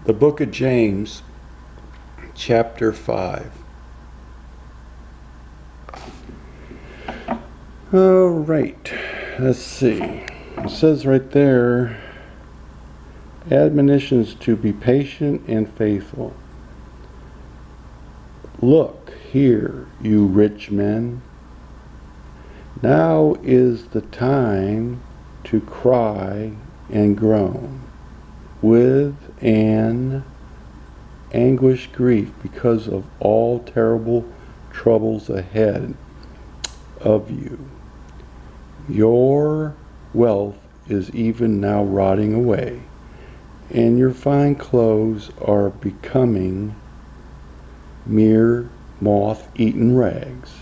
The book of James, chapter 5. All right, let's see. It says right there, admonitions to be patient and faithful. Look here, you rich men. Now is the time to cry and groan with an anguished grief because of all terrible troubles ahead of you. Your wealth is even now rotting away, and your fine clothes are becoming mere moth-eaten rags.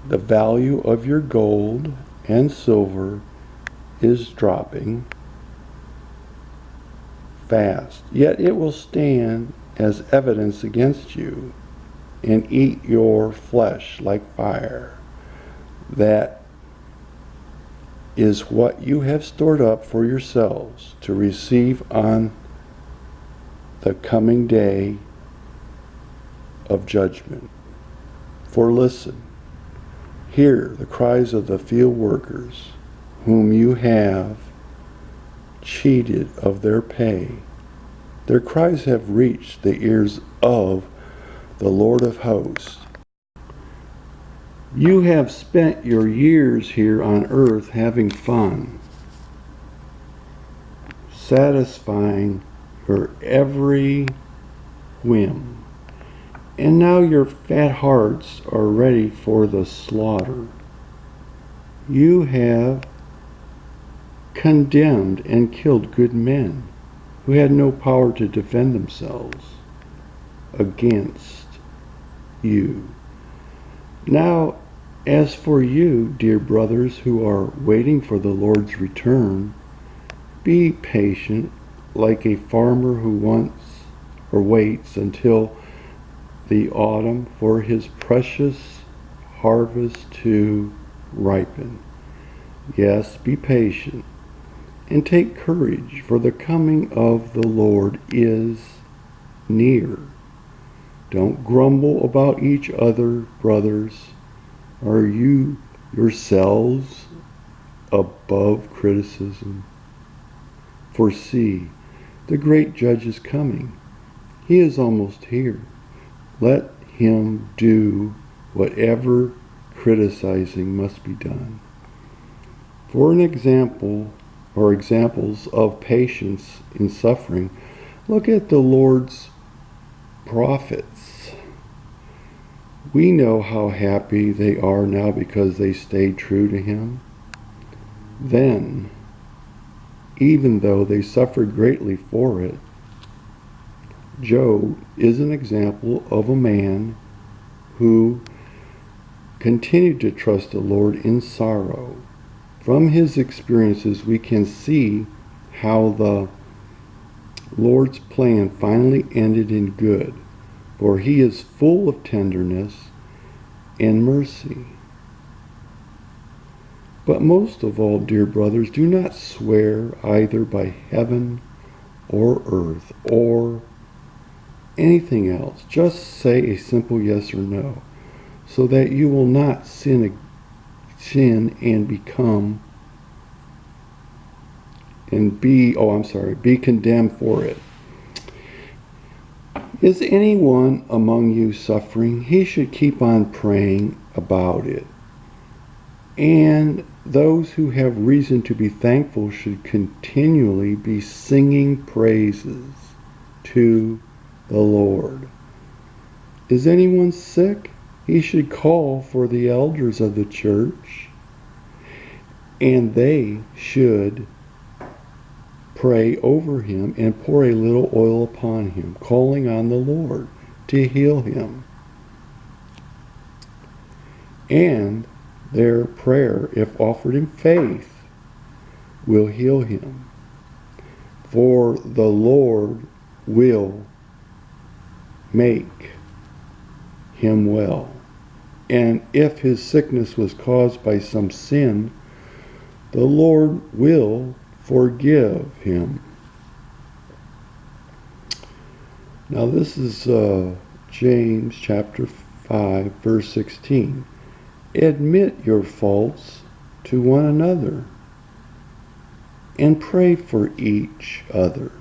The value of your gold and silver is dropping fast, yet it will stand as evidence against you and eat your flesh like fire. That is what you have stored up for yourselves to receive on the coming day of judgment. For listen, hear the cries of the field workers, whom you have cheated of their pay. Their cries have reached the ears of the Lord of hosts. You have spent your years here on earth having fun, satisfying your every whim, and now your fat hearts are ready for the slaughter. You have condemned and killed good men who had no power to defend themselves against you. Now, as for you, dear brothers who are waiting for the Lord's return, be patient like a farmer who waits until the autumn for his precious harvest to ripen. Yes, be patient and take courage, for the coming of the Lord is near. Don't grumble about each other, brothers. Are you yourselves above criticism? For see, the great judge is coming. He is almost here. Let him do whatever criticizing must be done. For an example, or examples of patience in suffering, look at the Lord's prophets. We know how happy they are now because they stayed true to him. Then, even though they suffered greatly for it, Job is an example of a man who continued to trust the Lord in sorrow. From his experiences, we can see how the Lord's plan finally ended in good, for he is full of tenderness and mercy. But most of all, dear brothers, do not swear either by heaven or earth or anything else. Just say a simple yes or no, so that you will not sin and be condemned for it. Is anyone among you suffering? He should keep on praying about it. And those who have reason to be thankful should continually be singing praises to the Lord. Is anyone sick? He should call for the elders of the church, and they should pray over him and pour a little oil upon him, calling on the Lord to heal him. And their prayer, if offered in faith, will heal him. For the Lord will make him well. And if his sickness was caused by some sin, the Lord will forgive him. Now this is James chapter 5, verse 16. Admit your faults to one another and pray for each other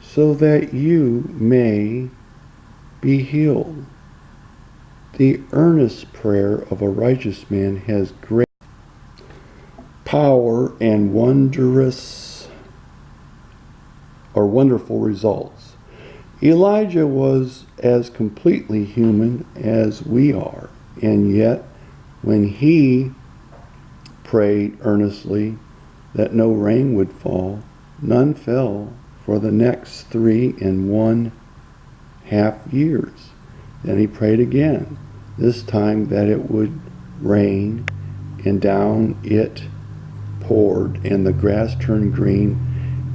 so that you may be healed. The earnest prayer of a righteous man has great power and wonderful results. Elijah was as completely human as we are, and yet when he prayed earnestly that no rain would fall, none fell for the next 3.5 years. Then he prayed again, this time that it would rain, and down it poured, and the grass turned green,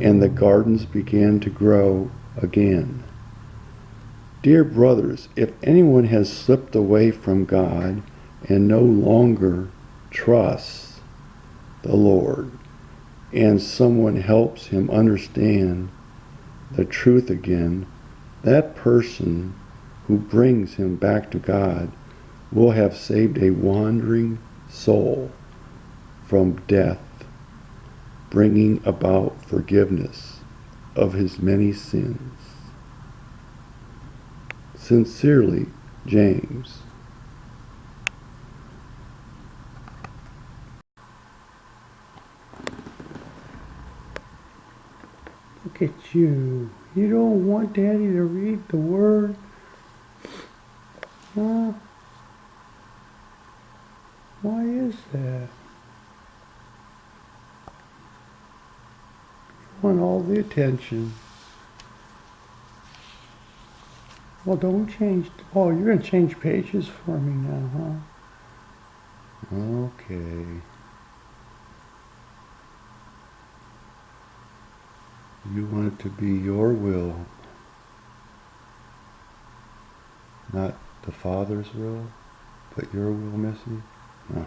and the gardens began to grow again. Dear brothers, if anyone has slipped away from God and no longer trusts the Lord, and someone helps him understand the truth again, that person who brings him back to God will have saved a wandering soul from death, bringing about forgiveness of his many sins. Sincerely, James. Look at you. You don't want Daddy to read the Word? Huh? Why is that? You want all the attention. Well, don't change. Oh, you're going to change pages for me now, huh? Okay. You want it to be your will, not the Father's will, but your will, Missy? No.